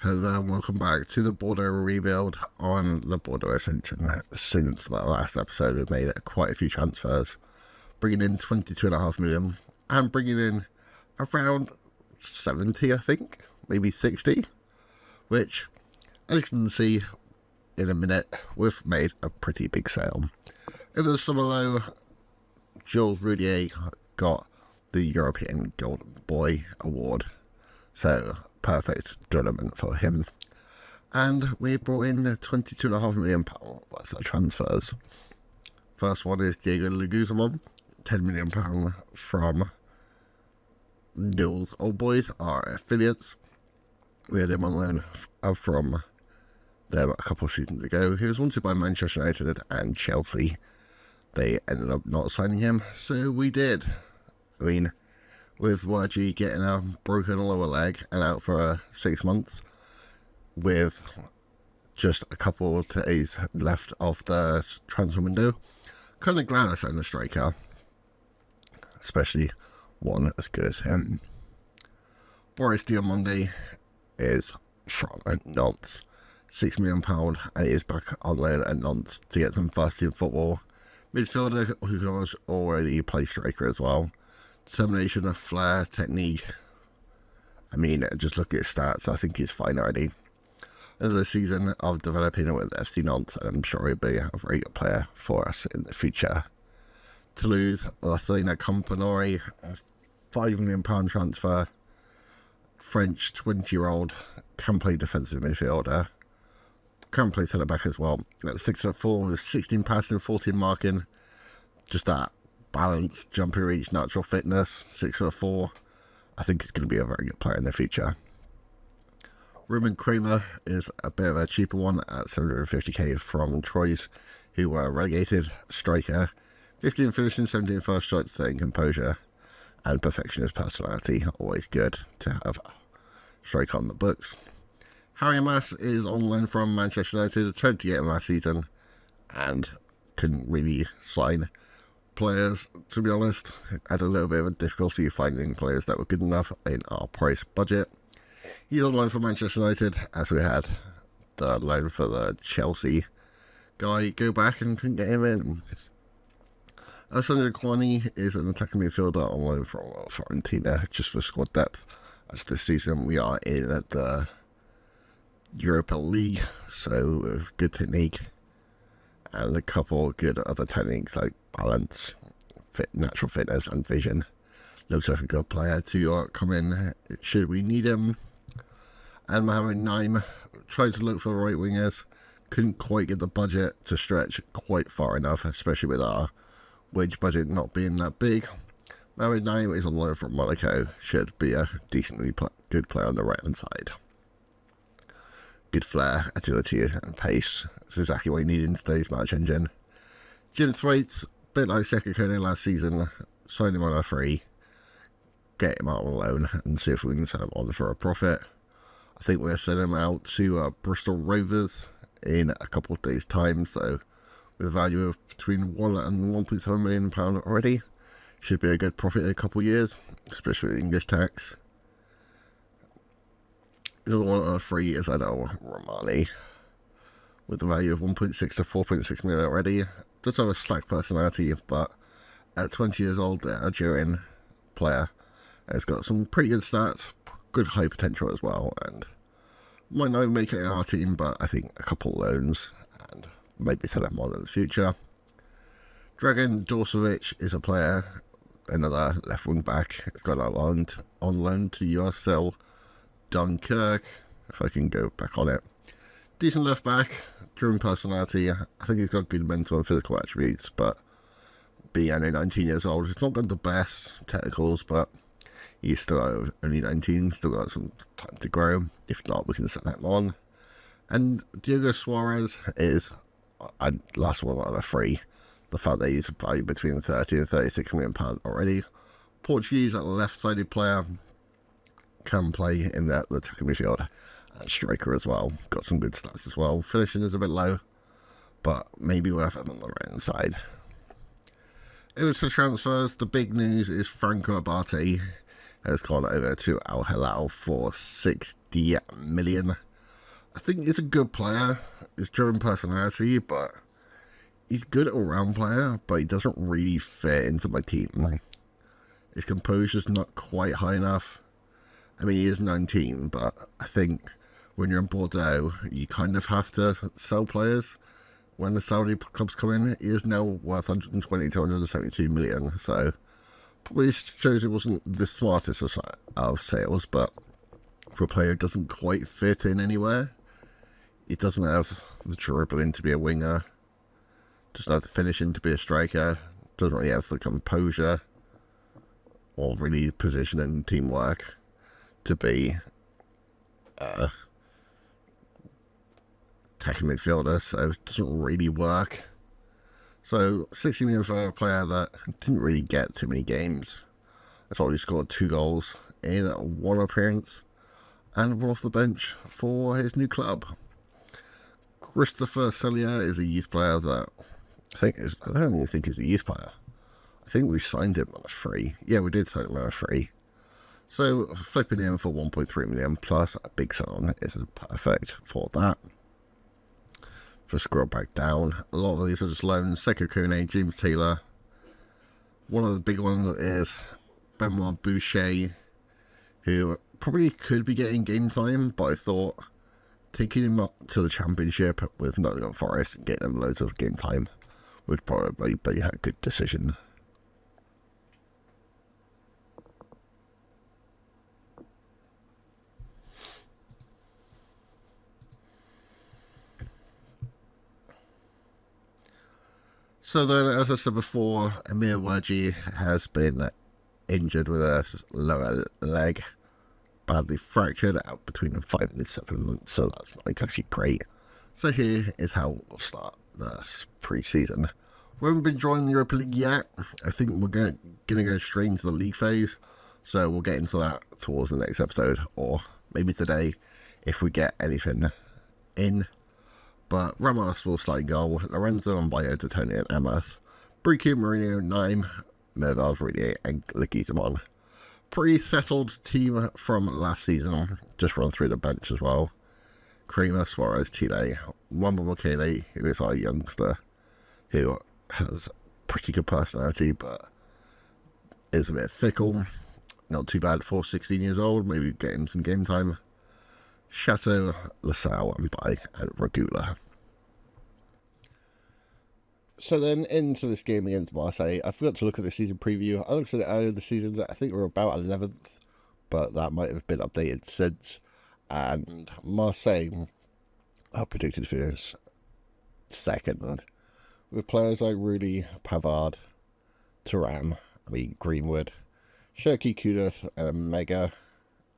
Hello there and welcome back to the Bordeaux rebuild on the Bordeaux Ascension. Since the last episode we've made quite a few transfers, bringing in 22.5 million and bringing in around 70 I think, maybe 60, which as you can see in a minute we've made a pretty big sale. In the summer though, Jules Roudier got the European Golden Boy Award, so perfect tournament for him. And we brought in £22.5 million worth of transfers. First one is Diego Luguzamon, £10 million from Newell's Old Boys, our affiliates. We had him on loan from them a couple of seasons ago. He was wanted by Manchester United and Chelsea. They ended up not signing him, so we did. I mean, with YG getting a broken lower leg and out for 6 months, with just a couple of days left of the transfer window, kind of glad I signed a striker, especially one as good as him. Boris Diamonde is from Nantes, £6 million, and he is back on loan at Nantes to get some first team football. Midfielder who can already play striker as well. Determination of flair, technique. I mean, just look at his stats, I think he's fine already. Another season of developing with FC Nantes, and I'm sure he'll be a very good player for us in the future. Toulouse, Lassina Campanori, a £5 million transfer. French 20-year-old, can play defensive midfielder. Can play centre back as well. At 6'4", with 16 passing, 14 marking. Just that balance, jumping reach, natural fitness, 6'4". I think he's going to be a very good player in the future. Ruben Kramer is a bit of a cheaper one at 750k from Troyes, who were relegated. Striker, 15 finishing, 17 first shots, 13 composure, and perfectionist personality. Always good to have a striker on the books. Harry Mass is on loan from Manchester United. Tried to get him last season and couldn't really sign players, to be honest. Had a little bit of a difficulty finding players that were good enough in our price budget. He's on loan for Manchester United, as we had the loan for the Chelsea guy go back and couldn't get him in. Alessandro Kwani is an attacking midfielder on loan from Fiorentina, just for squad depth, as this season we are in at the Europa League, so with good technique and a couple of good other techniques like balance, natural fitness and vision. Looks like a good player to come in should we need him. And Mohamed Naim tried to look for right wingers, couldn't quite get the budget to stretch quite far enough, especially with our wage budget not being that big. Mohamed Naim is on loan from Monaco, should be a decently good player on the right hand side. Good flair, agility and pace. That's exactly what you need in today's match engine. Jim Thwaites, a bit like Seka Kone last season, sign him on a free, get him out on loan and see if we can sell him on for a profit. I think we're sending him out to Bristol Rovers in a couple of days' time, so with a value of between £1 and £1.7 million already. Should be a good profit in a couple of years, especially with English tax. The other one on a free is Adel Romani, with a value of 1.6 to 4.6 million already. Does have a slack personality, but at 20 years old, the Algerian player has got some pretty good stats, good high potential as well, and might not make it in our team, but I think a couple loans and maybe sell him on in the future. Dragan Dorsovic is a player, another left wing back. It's got on loan to USL Dunkirk, if I can go back on it. Decent left back, driven personality. I think he's got good mental and physical attributes, but being only 19 years old, he's not got the best technicals, but he's still only 19, still got some time to grow. If not, we can set him on. And Diego Suarez is a last one on a free. The fact that he's valued between 30 and 36 million pounds already. Portuguese left-sided player, can play in the attacking midfield and striker as well. Got some good stats as well. Finishing is a bit low, but maybe we'll have him on the right hand side. It was for transfers. The big news is Franco Abate has gone over to Al Hilal for 60 million. I think he's a good player. He's driven personality, but he's good all-round player, but he doesn't really fit into my team. His composure's not quite high enough. I mean, he is 19, but I think when you're in Bordeaux, you kind of have to sell players. When the Saudi clubs come in, he is now worth 120 to 172 million, so probably shows it wasn't the smartest of sales, but for a player who doesn't quite fit in anywhere, he doesn't have the dribbling to be a winger, doesn't have the finishing to be a striker, doesn't really have the composure or really position and teamwork to be attacking midfielder, so it doesn't really work. So 60 million for a player that didn't really get too many games. That's why he scored 2 goals in 1 appearance and went off the bench for his new club. Christopher Celia is a youth player that I don't even think he's a youth player. I think we signed him on a free. Yeah, we did sign him on a free. So flipping him for 1.3 million plus a big sign is perfect for that. Just scroll back down. A lot of these are just loans. Seko Kone, James Taylor. One of the big ones is Benoit Boucher, who probably could be getting game time, but I thought taking him up to the Championship with Nottingham Forest and getting him loads of game time would probably be a good decision. So then, as I said before, Amir Waji has been injured with a lower leg, badly fractured, out between 5 and 7 months, so that's not exactly great. So here is how we'll start this pre-season. We haven't been joining the Europa League yet. I think we're going to go straight into the league phase, so we'll get into that towards the next episode, or maybe today, if we get anything in. But Ramos will slide goal, Lorenzo and Bayo to Tony and Amos, Bricky, Mourinho, Naim, Mervals, Rudier and Leguizamon. Pretty settled team from last season, just run through the bench as well. Kramer, Suarez, Chile, Wamba Mokele, who is our youngster, who has pretty good personality but is a bit fickle. Not too bad for 16 years old, maybe get him some game time. Chateau, LaSalle, and Bai, and Regula. So then into this game against Marseille, I forgot to look at the season preview. I looked at it earlier this season. I think we were about 11th, but that might have been updated since. And Marseille are predicted to finish second, with players like Rudy, Pavard, Thuram, Greenwood, Cherki, Kudus, and Mega.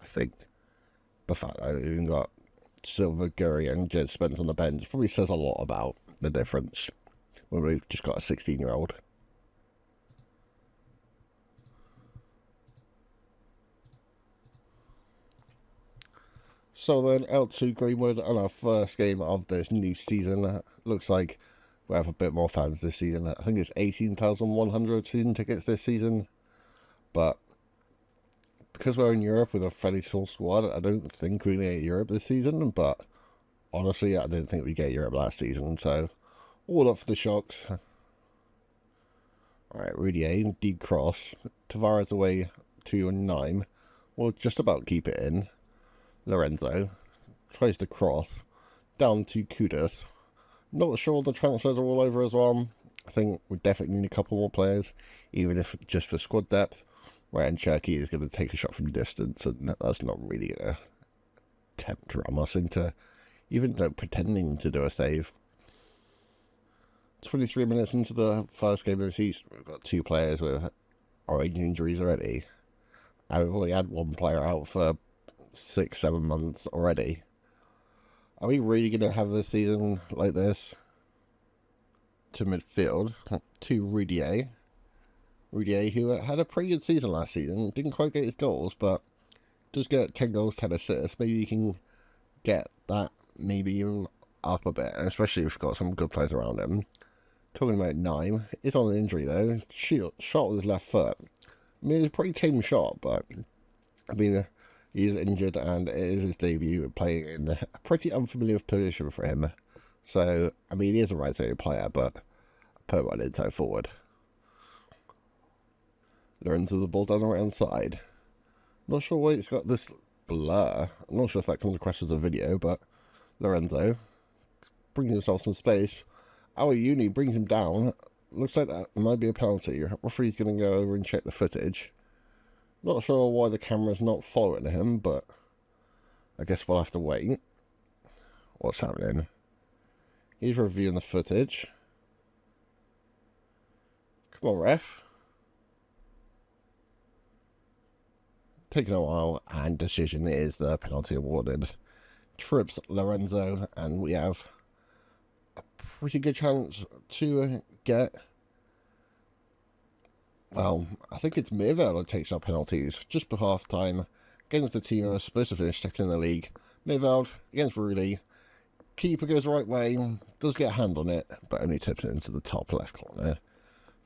I think the fact that I've even got Silva, Gurry, and Jed Spence on the bench probably says a lot about the difference when we've just got a 16-year-old. So then out to Greenwood on our first game of this new season. Looks like we have a bit more fans this season. I think it's 18,100 season tickets this season. But because we're in Europe with a fairly small squad, I don't think we're going to get Europe this season. But honestly, I didn't think we'd get Europe last season. So all up for the shocks. Alright, Rudier, deep cross. Tavares away to Naim. We'll just about keep it in. Lorenzo tries to cross down to Kudus. Not sure the transfers are all over as well. I think we definitely need a couple more players, even if just for squad depth. Ryan Cherki is going to take a shot from distance, and that's not really going to tempt Ramos into even pretending to do a save. 23 minutes into the first game of the season, we've got 2 players with orange injuries already. And we've only had 1 player out for 6-7 months already. Are we really going to have this season like this? To midfield, to Rudier, who had a pretty good season last season. Didn't quite get his goals, but does get 10 goals, 10 assists. Maybe you can get that maybe even up a bit, and especially if you've got some good players around him. Talking about Naim, is on an injury though. Shot with his left foot. I mean, it's a pretty tame shot, but I mean, He's injured and it is his debut playing in a pretty unfamiliar position for him. So, I mean, he is a right-sided player, but put one inside forward. Lorenzo the ball down the right-hand side. Not sure why it's got this blur. I'm not sure if that comes across as a video, but Lorenzo brings himself some space. Our Uni brings him down. Looks like that might be a penalty. Referee's going to go over and check the footage. Not sure why the camera's not following him, but I guess we'll have to wait. What's happening? He's reviewing the footage. Come on, ref. Taking a while, and decision is the penalty awarded. Trips Lorenzo, and we have a pretty good chance to get... Well, I think it's Mayville that takes our penalties just before half time against the team who are supposed to finish second in the league. Mayville against Rudy. Keeper goes the right way, does get a hand on it, but only tips it into the top left corner.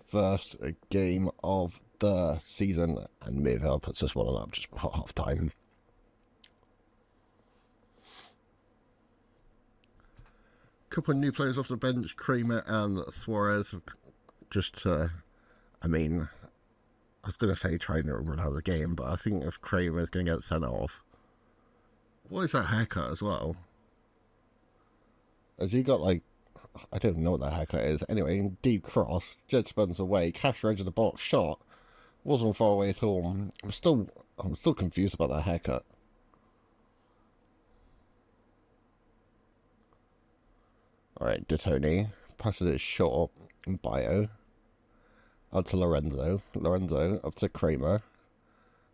First game of the season, and Mayville puts us 1-1 up just before half time. Couple of new players off the bench, Kramer and Suarez. Just, I mean, I was going to say trying to run out of the game, but I think if Kramer is going to get sent off. What is that haircut as well? Has he got, like, I don't know what that haircut is. Anyway, deep cross, Jed Spencer away, Castro edge of the box, shot. Wasn't far away at all. I'm still confused about that haircut. Alright, Detoni passes it short. Bio. Up to Lorenzo. Lorenzo up to Kramer.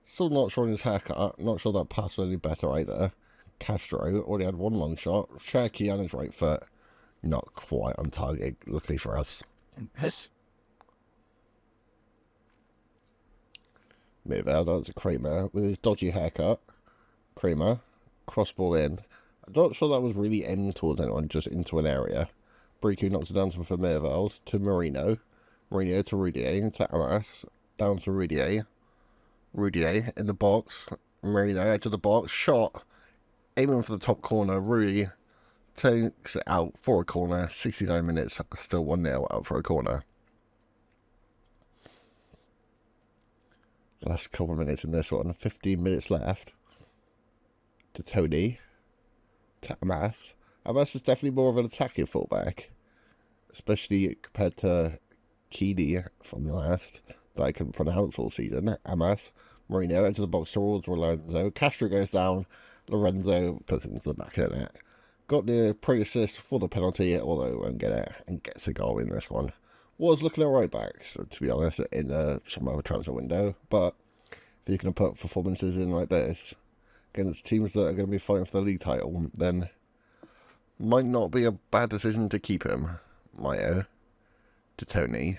Still not sure on his haircut. Not sure that pass was any better either. Castro already had one long shot. Cherky on his right foot. Not quite on target, luckily for us. Move out to Kramer with his dodgy haircut. Kramer, cross ball in. I'm not sure that was really aimed towards anyone, just into an area. Briku knocks it down to Mervels, to Marino. Marino to Rudier, to Amas. Down to Rudier. Rudier in the box. Marino edge of the box. Shot. Aiming for the top corner. Rudy takes it out for a corner. 69 minutes. Still 1-0 out for a corner. Last couple of minutes in this one. 15 minutes left. To Tony. To Amas. Amas is definitely more of an attacking fullback. Especially compared to Keedy from last. That I couldn't pronounce all season. Amas. Marino into the box towards Lorenzo. Castro goes down. Lorenzo puts it into the back of the net. Got the pre-assist for the penalty, although won't get it, and gets a goal in this one. Was looking at right backs, to be honest, in the summer transfer window, but if you're going to put performances in like this against teams that are going to be fighting for the league title, then might not be a bad decision to keep him. Mayo to Tony.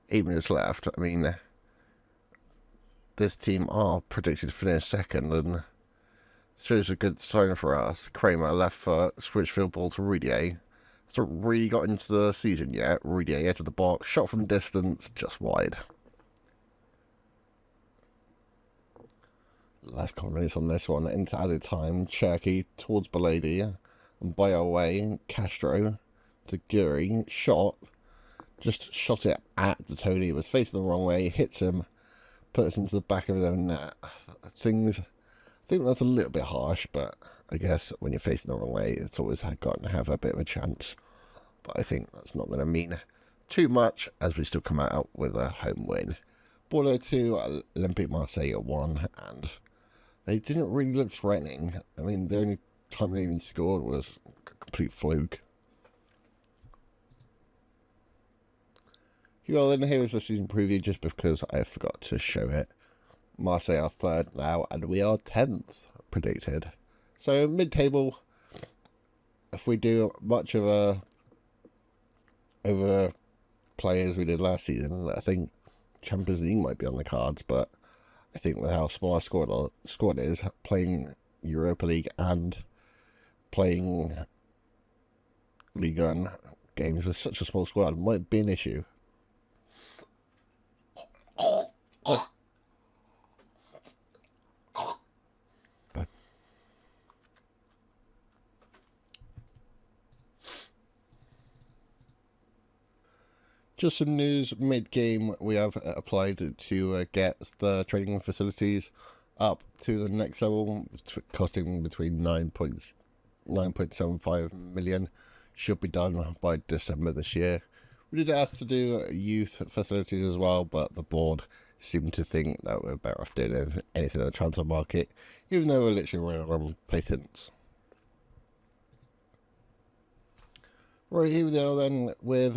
8 minutes left. I mean, this team are predicted to finish second, and shows a good sign for us. Kramer, left foot, switch field ball to Rudier. Hasn't really got into the season yet. Rudier, edge of the box, shot from distance, just wide. Last couple of minutes on this one, into added time. Cherky towards Belady, and by our way, Castro to Guri, shot. Just shot it at the Tony. It was facing the wrong way, hits him, puts it into the back of his own net. I think that's a little bit harsh, but I guess when you're facing the wrong way, it's always got to have a bit of a chance. But I think that's not going to mean too much, as we still come out with a home win. Bordeaux 2, Olympique Marseille 1, and they didn't really look threatening. I mean, the only time they even scored was a complete fluke. Well, then here's the season preview, just because I forgot to show it. Marseille are third now, and we are 10th predicted. So mid-table, if we do much of a overplay as we did last season, I think Champions League might be on the cards. But I think with how small our squad is, playing Europa League and playing Ligue 1 games with such a small squad might be an issue. Just some news mid-game. We have applied to get the training facilities up to the next level, costing between 9.75 million. Should be done by December this year. We did ask to do youth facilities as well, but the board seemed to think that we're better off doing anything in the transfer market, even though we're literally running on patents. Right, here we are then with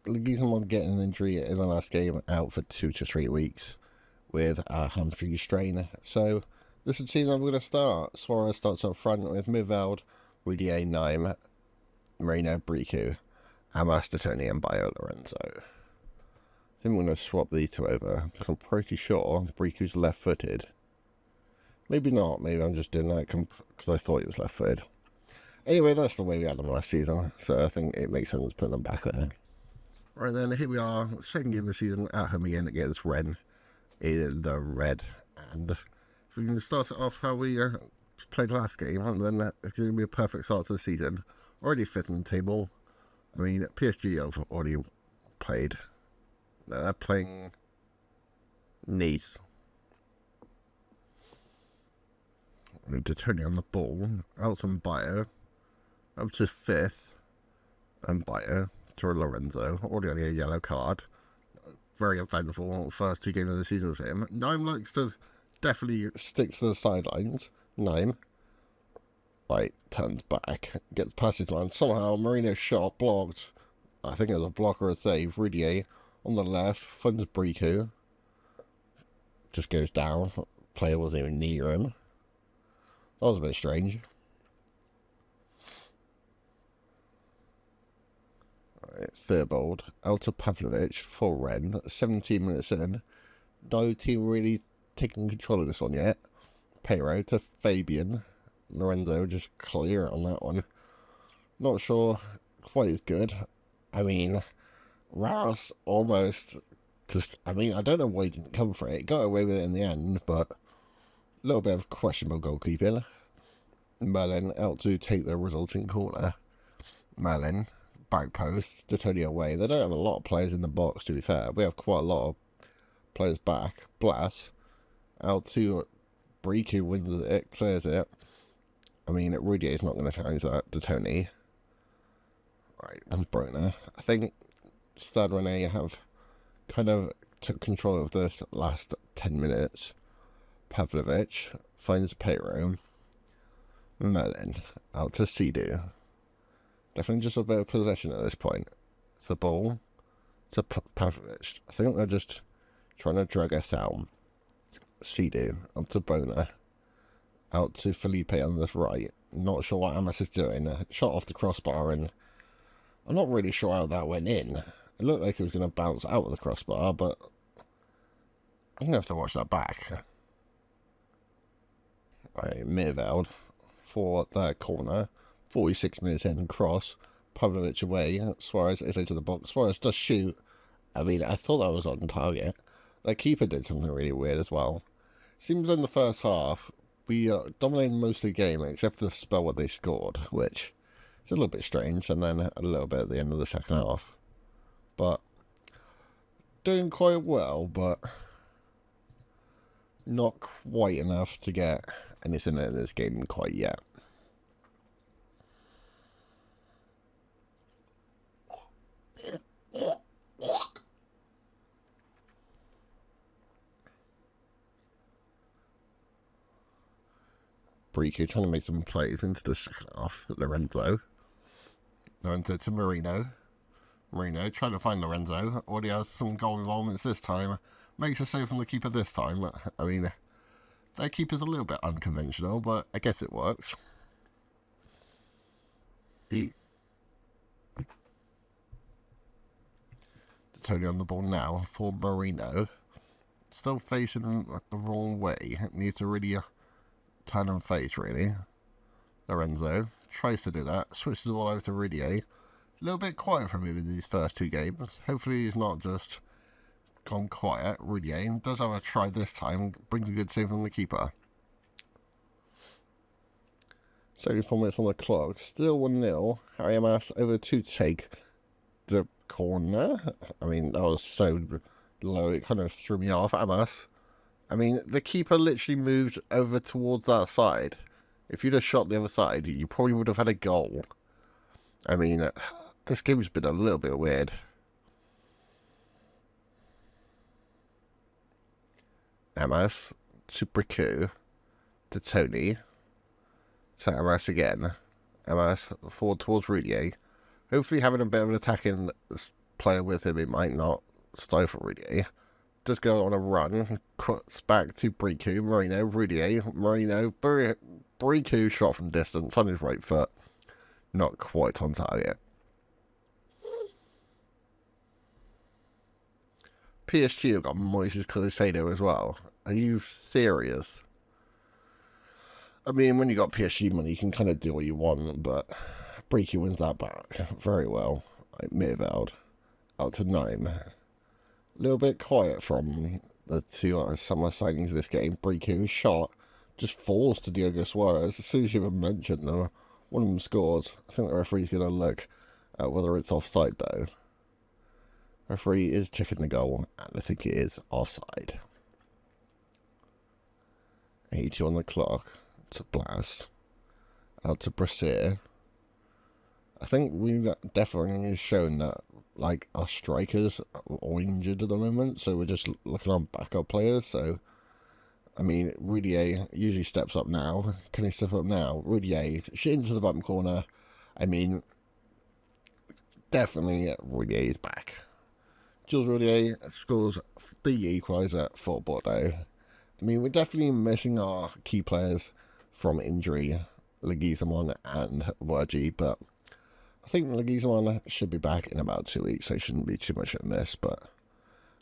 Ligue getting an injury in the last game, out for 2 to 3 weeks with a hamstring strain. So this is the team that we're going to start. Suarez starts up front with Midveld, Rudier, Naim, Moreno, Briku, Amas, Tony, and Bio Lorenzo. I think we're going to swap these two over. I'm pretty sure Briku's left-footed. Maybe not. Maybe I'm just doing that because I thought he was left-footed. Anyway, that's the way we had them last season, so I think it makes sense putting them back there. Right then, here we are, second game of the season at home again against Rennes in the red. And if we can start it off how we played last game, then it's going to be a perfect start to the season. Already 5th in the table. I mean, PSG have already played. They're playing Nice. To Tony on the ball, out on Bio, up to 5th, and Bio to Lorenzo, already on a yellow card. Very eventful first 2 games of the season with him. Naim likes to definitely stick to the sidelines. Naim, right, turns back, gets past his man. Somehow, Moreno's shot blocked. I think it was a block or a save. Rudier on the left, funds Briku. Just goes down. Player wasn't even near him. That was a bit strange. Right, Thirbold, out to Pavlovic for Rennes. 17 minutes in. No team really taking control of this one yet. Pero to Fabian. Lorenzo just clear on that one. Not sure quite as good. I mean, Rouse almost, because, I mean, I don't know why he didn't come for it. Got away with it in the end, but a little bit of questionable goalkeeping. Merlin out to take the resulting corner. Merlin, back post, to Tony away. They don't have a lot of players in the box, to be fair. We have quite a lot of players back. Blas, out to Briku, wins it, clears it. I mean, Rudier is not going to challenge that to Tony. Right, and Brona. I think Stade Rennais have kind of took control of this last 10 minutes. Pavlovic finds Pero. Merlin out to Sidu. Definitely just a bit of possession at this point. It's the ball to Pavlovic. I think they're just trying to drag us out. Sidu up to Bona. Out to Felipe on the right. Not sure what Amas is doing. Shot off the crossbar, and I'm not really sure how that went in. It looked like it was going to bounce out of the crossbar, but I'm going to have to watch that back. Right, Mirveld for that corner. 46 minutes in, cross. Pavlovic away. Suarez is into the box. Suarez does shoot. I mean, I thought that was on target. The keeper did something really weird as well. Seems in the first half, we dominated most of the game, except for the spell where they scored, which is a little bit strange, and then a little bit at the end of the second half. But doing quite well, but not quite enough to get anything in this game quite yet. Briku trying to make some plays into the second half. Lorenzo to Moreno. Moreno trying to find Lorenzo. Already has some goal involvements this time. Makes a save from the keeper this time. I mean, their keeper's a little bit unconventional, but I guess it works. Tony on the ball now for Moreno. Still facing the wrong way. Needs to really turn and face, really. Lorenzo tries to do that. Switches the ball over to Rudier. A little bit quiet from him in these first 2 games. Hopefully he's not just gone quiet. Rudier does have a try this time. Brings a good save from the keeper. 74 minutes on the clock. Still 1-0. Harry Amas over to take the corner. I mean, that was so low, it kind of threw me off. Amos. I mean, the keeper literally moved over towards that side. If you'd have shot the other side, you probably would have had a goal. I mean, this game's been a little bit weird. Amos to Briku to Tony to Amos again. Amos forward towards Rudier. Hopefully, having a bit of an attacking player with him, it might not stifle Rudier. Just go on a run, cuts back to Briku, Marino, Rudier, Marino, Briku shot from distance on his right foot. Not quite on target. PSG have got Moises Caicedo as well. Are you serious? I mean, when you got PSG money, you can kind of do what you want, but Briku wins that back very well. Midfield out to 9. A little bit quiet from the two summer signings of this game. Briku's shot just falls to Diogo Suarez. As soon as you even mentioned them, one of them scores. I think the referee's going to look at whether it's offside, though. Referee is checking the goal, and I think it is offside. 82 on the clock to Blas. Out to Brasir. I think we've definitely shown that, like, our strikers are all injured at the moment, so we're just looking on backup players. So, I mean, Rudier usually steps up now. Can he step up now? Rudier, shit into the bottom corner. I mean, definitely Rudier is back. Jules Rudier scores the equaliser for Bordeaux. I mean, we're definitely missing our key players from injury, Ligue and Wurgi, but I think Ligue should be back in about 2 weeks, so it shouldn't be too much of a miss, but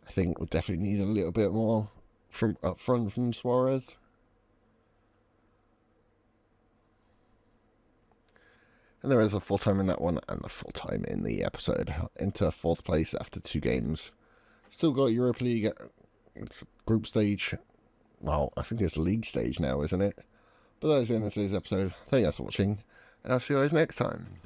I think we definitely need a little bit more from up front from Suarez. And there is a full time in that one and the full time in the episode. Into 4th place after 2 games. Still got Europa League group stage. Well, I think it's league stage now, isn't it? But that is the end of today's episode. Thank you guys for watching, and I'll see you guys next time.